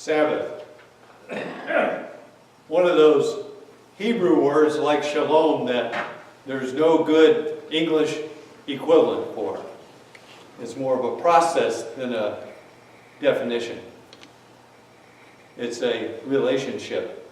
Sabbath. One of those Hebrew words like shalom that there's no good English equivalent for. It's more of a process than a definition. It's a relationship.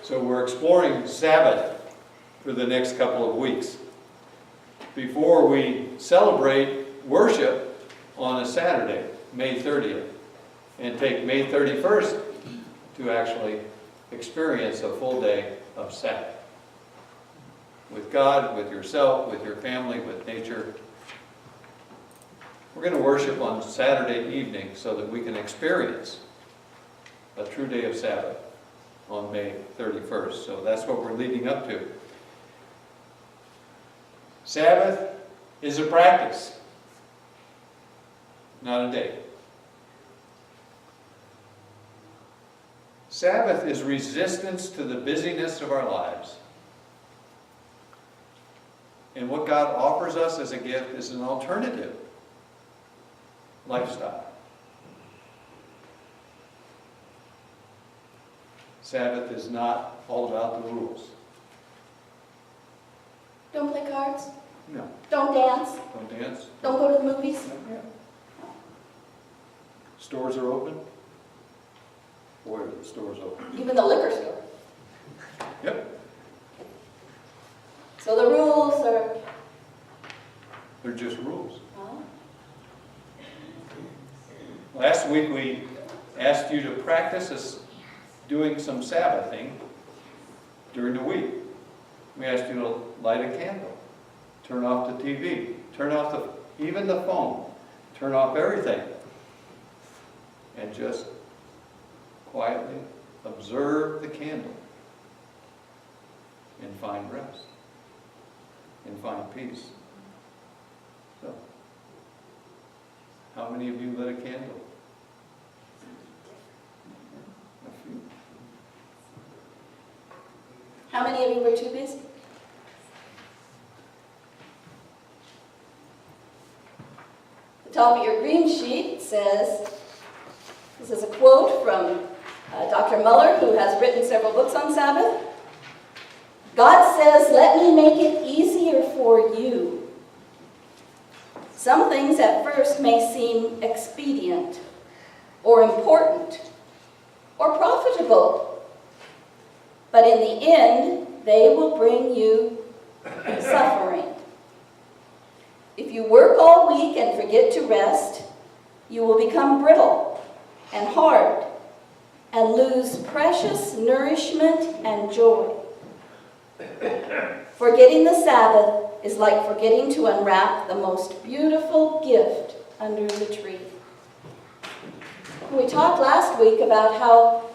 So we're exploring Sabbath for the next couple of weeks before we celebrate worship on a Saturday, May 30th, and take May 31st to actually experience a full day of Sabbath. With God, with yourself, with your family, with nature. We're going to worship on Saturday evening so that we can experience a true day of Sabbath on May 31st. So that's what we're leading up to. Sabbath is a practice, not a day. Sabbath is resistance to the busyness of our lives. And what God offers us as a gift is an alternative lifestyle. Sabbath is not all about the rules. Don't play cards? No. Don't dance? Don't dance. Don't go to the movies? Yeah. Stores are open. Boy, are the stores open. Even the liquor store. Yep. So the rules are... They're just rules. Oh. Last week we asked you to practice us doing some Sabbathing during the week. We asked you to light a candle, turn off the TV, turn off even the phone, turn off everything, and just quietly observe the candle and find rest and find peace. So, how many of you lit a candle? A few. How many of you were too busy? The top of your green sheet says, this is a quote from Dr. Muller, who has written several books on Sabbath. God says, "Let me make it easier for you. Some things at first may seem expedient, or important, or profitable, but in the end, they will bring you suffering. If you work all week and forget to rest, you will become brittle and hard and lose precious nourishment and joy. Forgetting the Sabbath is like forgetting to unwrap the most beautiful gift under the tree." We talked last week about how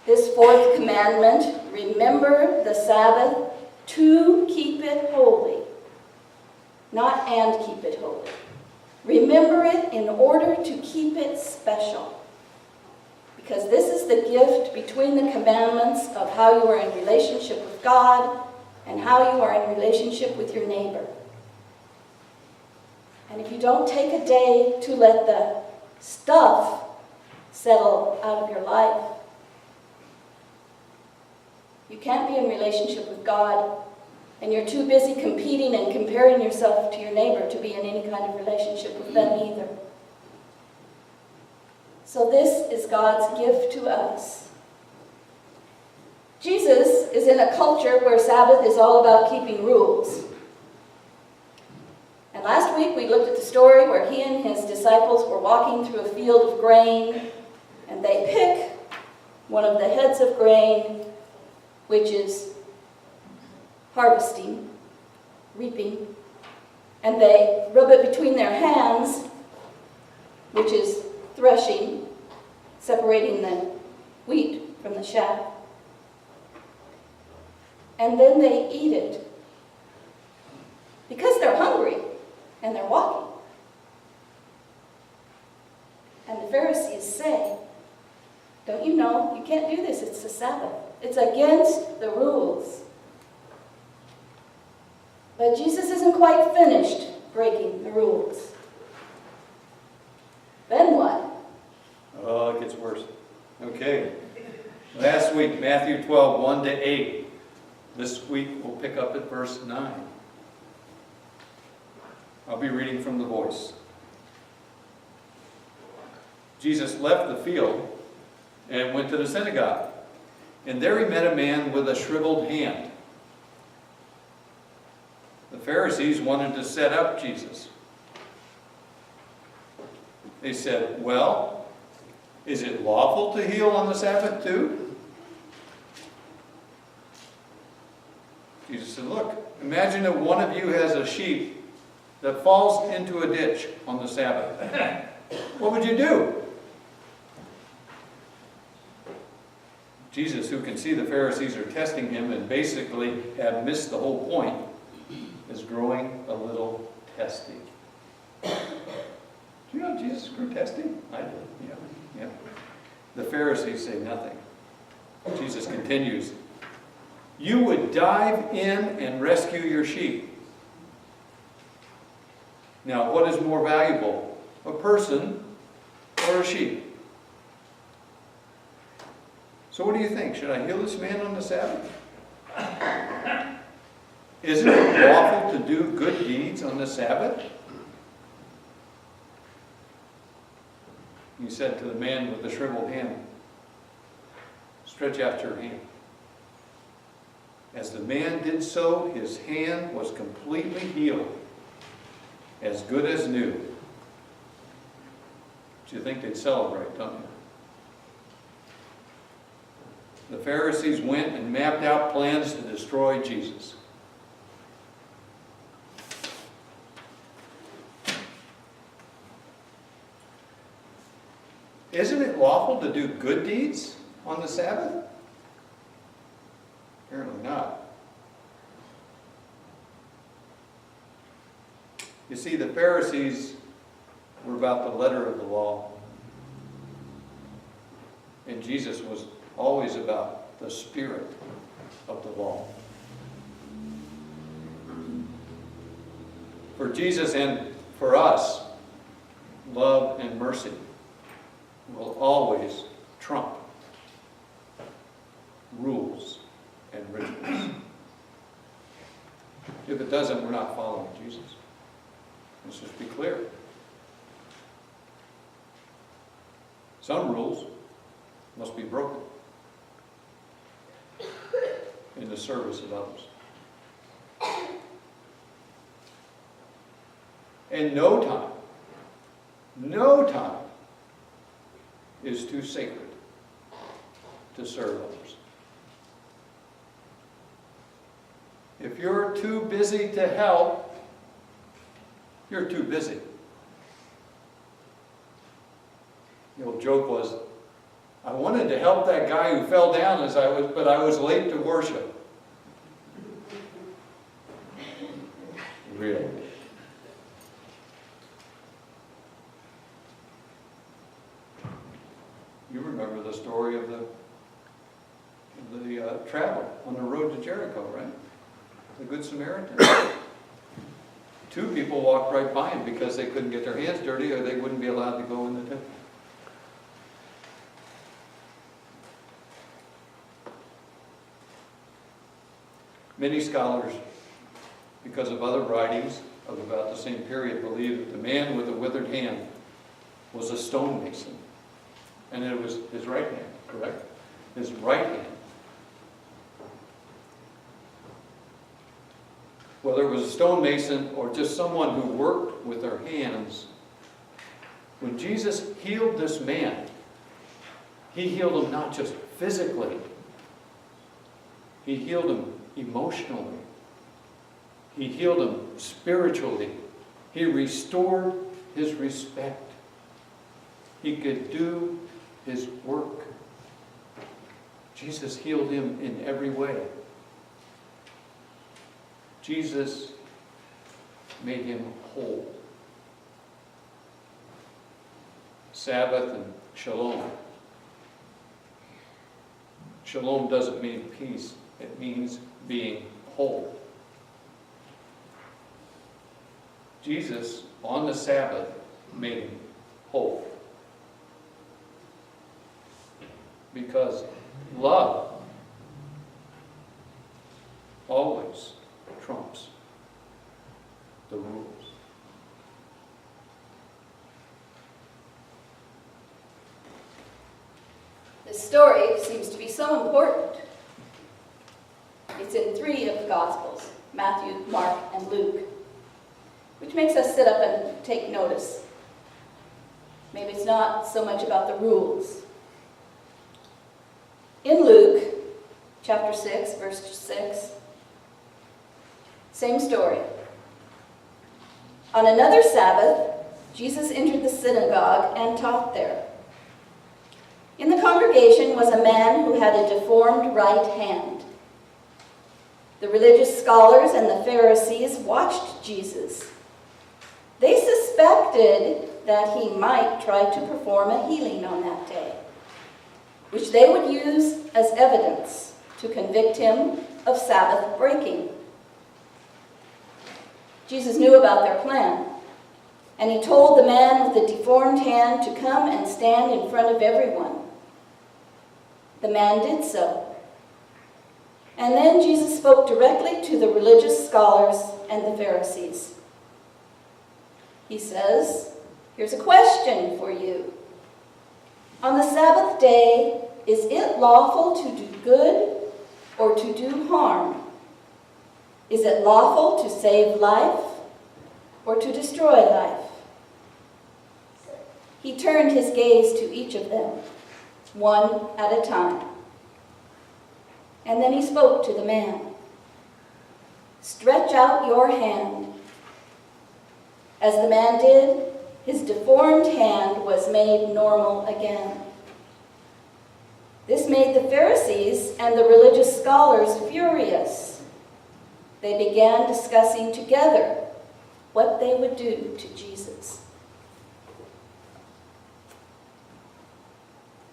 this fourth commandment, remember the Sabbath to keep it holy, not and keep it holy. Remember it in order to keep it special. Because this is the gift between the commandments of how you are in relationship with God and how you are in relationship with your neighbor. And if you don't take a day to let the stuff settle out of your life, you can't be in relationship with God, and you're too busy competing and comparing yourself to your neighbor to be in any kind of relationship with them either. So this is God's gift to us. Jesus is in a culture where Sabbath is all about keeping rules. And last week we looked at the story where he and his disciples were walking through a field of grain, and they pick one of the heads of grain, which is harvesting, reaping, and they rub it between their hands, which is threshing, separating the wheat from the chaff. And then they eat it because they're hungry and they're walking. And the Pharisees say, "Don't you know, you can't do this, it's the Sabbath. It's against the rules." But Jesus isn't quite finished breaking the rules. Then what? Oh, it gets worse. Okay. Last week, Matthew 12, 1 to 8. This week, we'll pick up at verse 9. I'll be reading from the Voice. Jesus left the field and went to the synagogue. And there he met a man with a shriveled hand. The Pharisees wanted to set up Jesus. They said, well, is it lawful to heal on the Sabbath too? Jesus said, look, imagine that one of you has a sheep that falls into a ditch on the Sabbath. What would you do? Jesus, who can see the Pharisees are testing him and basically have missed the whole point, is growing a little testy. Do you know Jesus grew testy? I did, yeah. The Pharisees say nothing. Jesus continues, you would dive in and rescue your sheep. Now, what is more valuable, a person or a sheep? So what do you think? Should I heal this man on the Sabbath? Isn't it lawful to do good deeds on the Sabbath? He said to the man with the shriveled hand, stretch out your hand. As the man did so, his hand was completely healed, as good as new. Do you think they'd celebrate, don't you? The Pharisees went and mapped out plans to destroy Jesus. Isn't it lawful to do good deeds on the Sabbath? Apparently not. You see, the Pharisees were about the letter of the law. And Jesus was always about the spirit of the law. For Jesus and for us, love and mercy will always trump rules and rituals. If it doesn't, we're not following Jesus. Let's just be clear. Some rules must be broken in the service of others. And no time is too sacred to serve others. If you're too busy to help, you're too busy. The old joke was, I wanted to help that guy who fell down but I was late to worship. Really. You remember the story of the traveler on the road to Jericho, right? The Good Samaritan. Two people walked right by him because they couldn't get their hands dirty or they wouldn't be allowed to go in the temple. Many scholars, because of other writings of about the same period, believe that the man with the withered hand was a stonemason. And it was his right hand, correct? His right hand. Whether it was a stonemason or just someone who worked with their hands, when Jesus healed this man, he healed him not just physically, he healed him emotionally. He healed him spiritually. He restored his respect. He could do his work. Jesus healed him in every way. Jesus made him whole. Sabbath and shalom. Shalom doesn't mean peace. It means being whole. Jesus, on the Sabbath, made him whole. because love always trumps the rules. This story seems to be so important. It's in 3 of the Gospels, Matthew, Mark, and Luke, which makes us sit up and take notice. Maybe it's not so much about the rules. In Luke, chapter 6, verse 6, same story. On another Sabbath, Jesus entered the synagogue and taught there. In the congregation was a man who had a deformed right hand. The religious scholars and the Pharisees watched Jesus. They suspected that he might try to perform a healing on that day, which they would use as evidence to convict him of Sabbath breaking. Jesus knew about their plan, and he told the man with the deformed hand to come and stand in front of everyone. The man did so. And then Jesus spoke directly to the religious scholars and the Pharisees. He says, here's a question for you. On the Sabbath day, is it lawful to do good or to do harm? Is it lawful to save life or to destroy life? He turned his gaze to each of them, one at a time. And then he spoke to the man. Stretch out your hand. As the man did, his deformed hand was made normal again. This made the Pharisees and the religious scholars furious. They began discussing together what they would do to Jesus.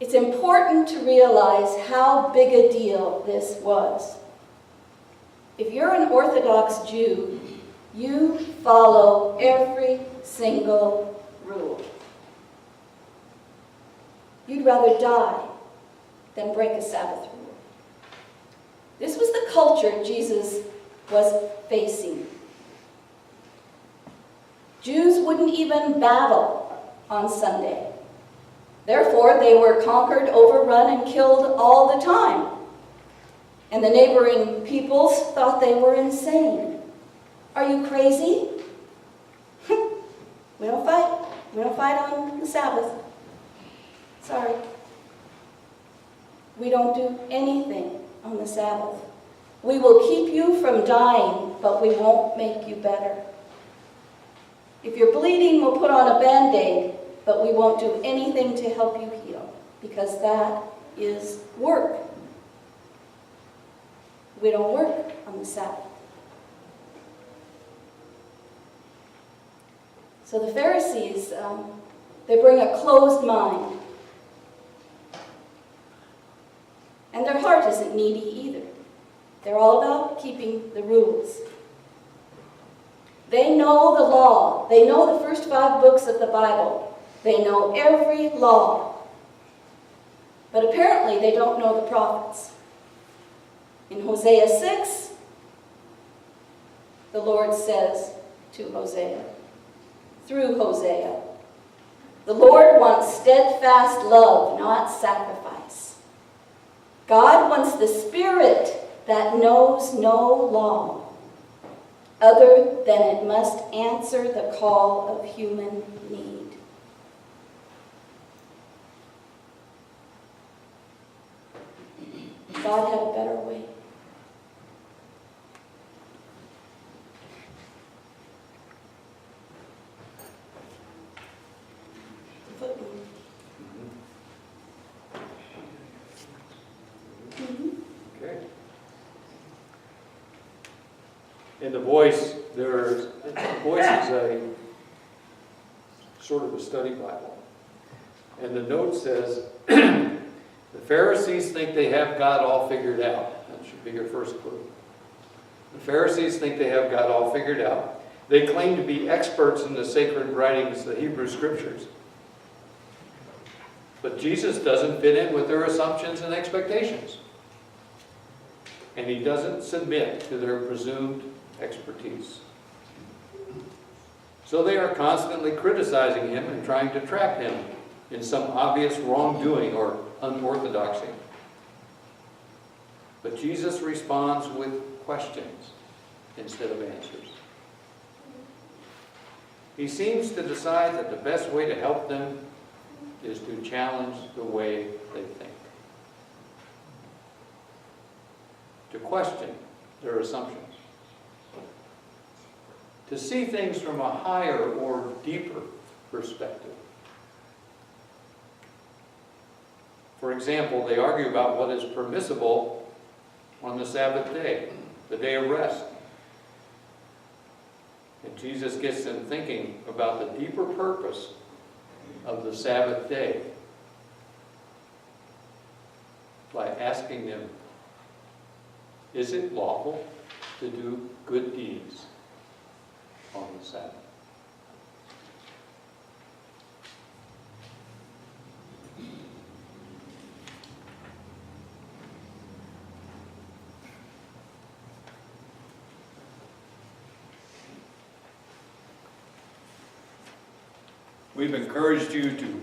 It's important to realize how big a deal this was. If you're an Orthodox Jew, you follow every single rule. You'd rather die than break a Sabbath rule. This was the culture Jesus was facing. Jews wouldn't even battle on Sunday. Therefore, they were conquered, overrun, and killed all the time. And the neighboring peoples thought they were insane. Are you crazy? We don't fight. We don't fight on the Sabbath. Sorry. We don't do anything on the Sabbath. We will keep you from dying, but we won't make you better. If you're bleeding, we'll put on a Band-Aid, but we won't do anything to help you heal, because that is work. We don't work on the Sabbath. So the Pharisees, they bring a closed mind. And their heart isn't needy either. They're all about keeping the rules. They know the law. They know the first 5 books of the Bible. They know every law. But apparently they don't know the prophets. In Hosea 6, the Lord says to Hosea, through Hosea, the Lord wants steadfast love, not sacrifice. God wants the spirit that knows no law, other than it must answer the call of human need. God had a better way. Footnote. Okay. In the voice, the voice is a sort of a study Bible. And the note says, the Pharisees think they have God all figured out. That should be your first clue. The Pharisees think they have God all figured out. They claim to be experts in the sacred writings, the Hebrew Scriptures. But Jesus doesn't fit in with their assumptions and expectations. And he doesn't submit to their presumed expertise. So they are constantly criticizing him and trying to trap him in some obvious wrongdoing or unorthodoxy. But Jesus responds with questions instead of answers. He seems to decide that the best way to help them is to challenge the way they think, to question their assumptions, to see things from a higher or deeper perspective. For example, they argue about what is permissible on the Sabbath day, the day of rest. And Jesus gets them thinking about the deeper purpose of the Sabbath day by asking them, is it lawful to do good deeds on the Sabbath? We've encouraged you to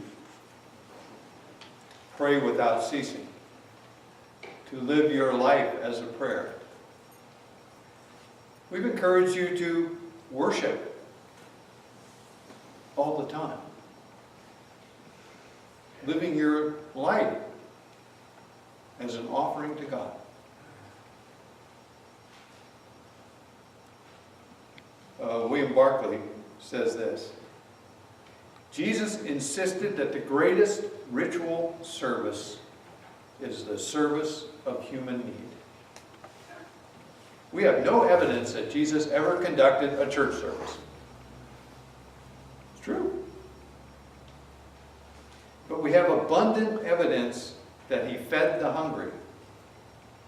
pray without ceasing, to live your life as a prayer. We've encouraged you to worship all the time, living your life as an offering to God. William Barclay says this: Jesus insisted that the greatest ritual service is the service of human need. We have no evidence that Jesus ever conducted a church service. It's true. But we have abundant evidence that he fed the hungry,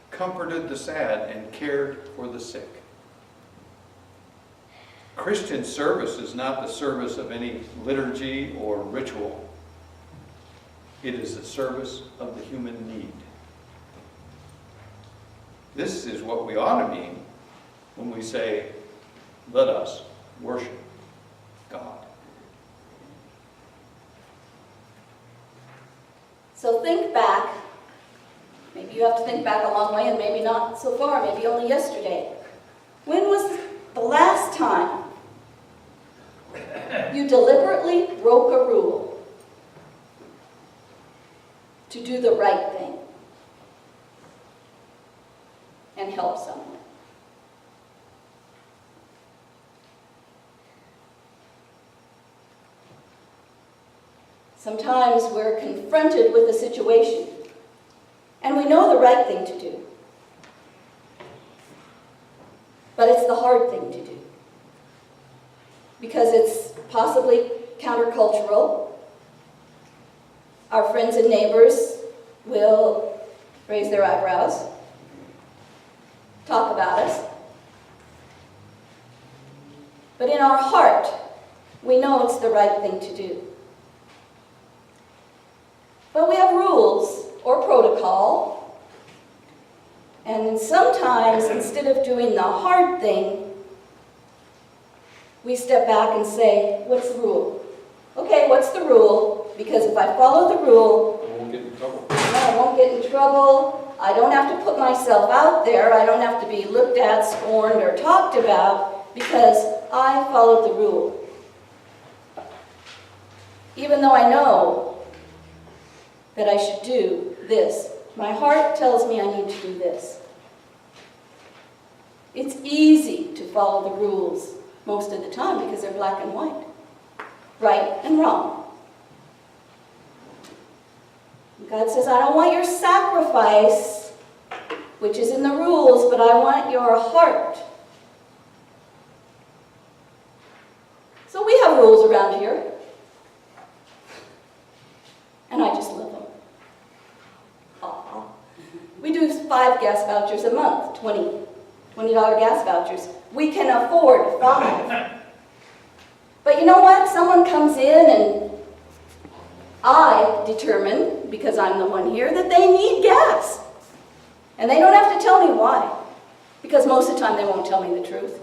comforted the sad, and cared for the sick. Christian service is not the service of any liturgy or ritual. It is the service of the human need. This is what we ought to mean when we say, let us worship God. So think back. Maybe you have to think back a long way and maybe not so far, maybe only yesterday. When was the last time you deliberately broke a rule to do the right thing and help someone? Sometimes we're confronted with a situation and we know the right thing to do, but it's the hard thing to do because it's possibly countercultural. Our friends and neighbors will raise their eyebrows, talk about us. But in our heart, we know it's the right thing to do. But we have rules or protocol, and sometimes instead of doing the hard thing, we step back and say, what's the rule? Okay, what's the rule? Because if I follow the rule, I won't get in trouble. I won't get in trouble. I don't have to put myself out there. I don't have to be looked at, scorned, or talked about because I followed the rule. Even though I know that I should do this, my heart tells me I need to do this. It's easy to follow the rules most of the time because they're black and white, right and wrong. God says, I don't want your sacrifice, which is in the rules, but I want your heart. So we have rules around here, and I just love them. Aww. We do 5 gas vouchers a month, $20 gas vouchers. We can afford 5. But you know what? Someone comes in and I determine, because I'm the one here, that they need gas. And they don't have to tell me why, because most of the time they won't tell me the truth.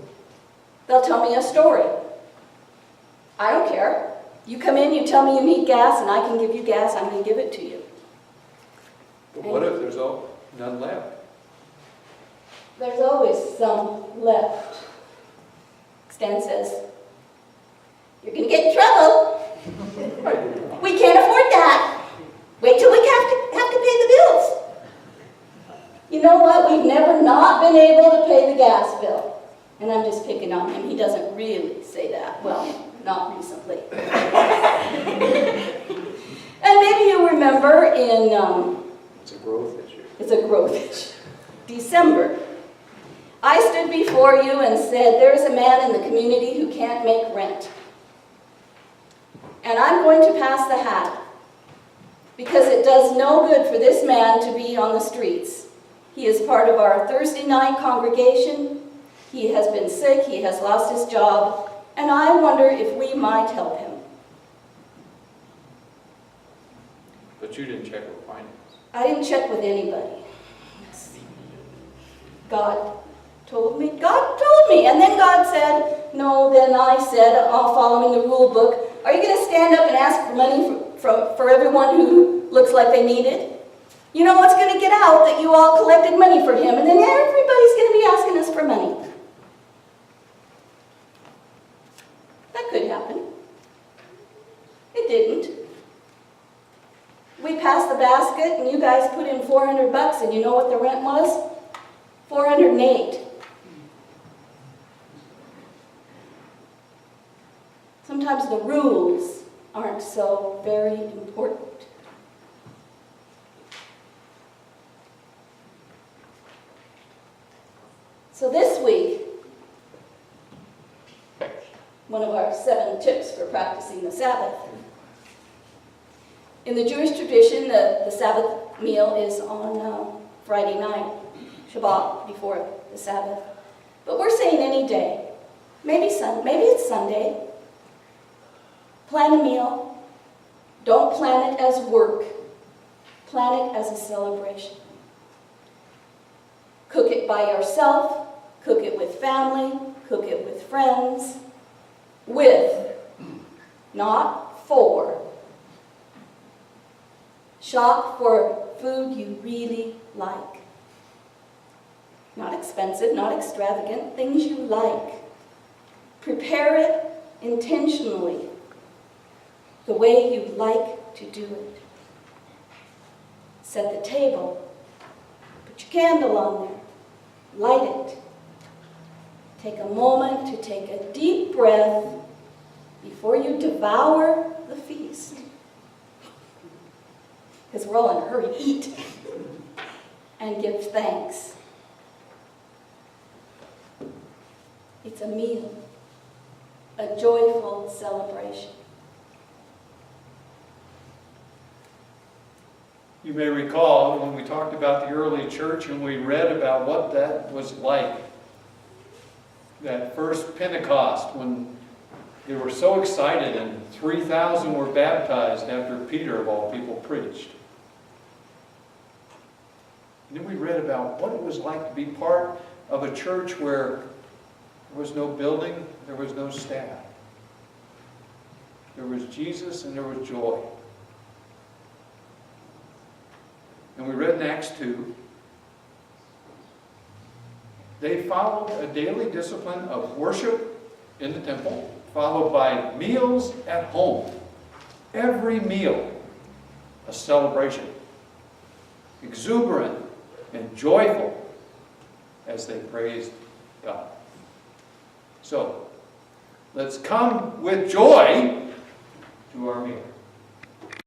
They'll tell me a story. I don't care. You come in, you tell me you need gas, and I can give you gas, I'm going to give it to you. But what if there's none left? There's always some left. Stan says, you're going to get in trouble. We can't afford that. Wait till we have to pay the bills. You know what? We've never not been able to pay the gas bill. And I'm just picking on him. He doesn't really say that. Well, not recently. And maybe you remember in... It's a growth issue. It's a growth issue. December. I stood before you and said, there's a man in the community who can't make rent. And I'm going to pass the hat, because it does no good for this man to be on the streets. He is part of our Thursday night congregation. He has been sick, he has lost his job, and I wonder if we might help him. But you didn't check with finance. I didn't check with anybody. God told me, and then God said, no, then I said, following the rule book, are you going to stand up and ask for money for everyone who looks like they need it? You know what's going to get out that you all collected money for him, and then everybody's going to be asking us for money. That could happen. It didn't. We passed the basket, and you guys put in $400, and you know what the rent was? $408. Sometimes the rules aren't so very important. So this week, one of our 7 tips for practicing the Sabbath. In the Jewish tradition, the Sabbath meal is on Friday night, Shabbat, before the Sabbath. But we're saying any day. Maybe it's Sunday. Plan a meal. Don't plan it as work. Plan it as a celebration. Cook it by yourself. Cook it with family. Cook it with friends. With, not for. Shop for food you really like. Not expensive, not extravagant, things you like. Prepare it intentionally, the way you like to do it. Set the table, put your candle on there, light it. Take a moment to take a deep breath before you devour the feast. Because we're all in a hurry to eat. And give thanks. It's a meal, a joyful celebration. You may recall when we talked about the early church and we read about what that was like. That first Pentecost, when they were so excited and 3,000 were baptized after Peter, of all people, preached. And then we read about what it was like to be part of a church where there was no building, there was no staff. There was Jesus and there was joy. And we read in Acts 2, they followed a daily discipline of worship in the temple, followed by meals at home. Every meal, a celebration. Exuberant and joyful as they praised God. So, let's come with joy to our meal.